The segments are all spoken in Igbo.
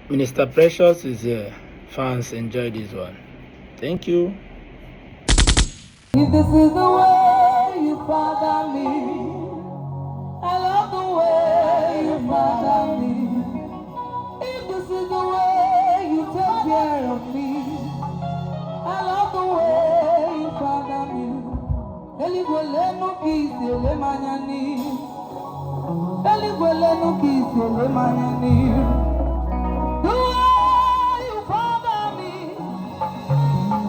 Minister Precious is here. Fans, enjoy this one. Thank you. If this is the way you father me, I love the way you father me. If this is the way you take care of me, I love the way you father me. Eligwele no kisi ele manyani. Eligwele no kisi ele manyani. The way you father me,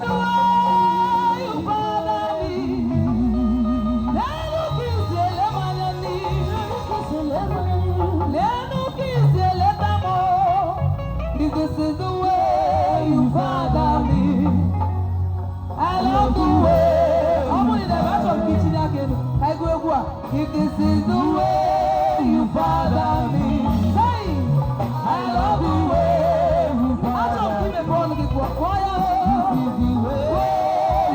the way you father me. Leno kisi ele manyani. Leno kisi ele tamo. If this is the way you father me, I love the way. If this is the way you father me, say, I love the way you father me. If this is the way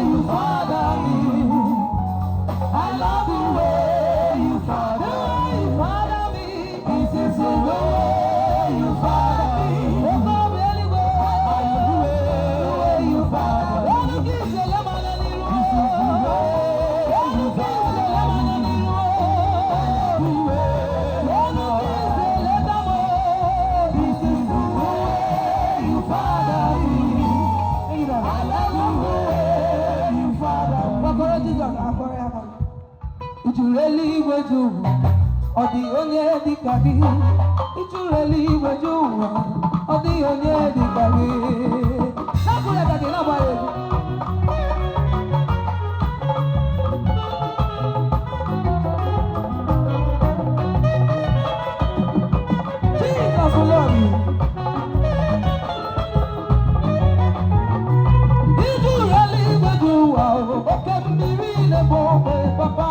you father me, I love the way you father me. This is the way you father me. Oh, God, really way. I love the way you father me. This is the way you father me. Ichureli weju, odi onye dikagi. Ichureli weju, odi onye dikagi. Nakule kagi na baye. Jesus will love you. Ichureli weju, oke mmiri lebo papa.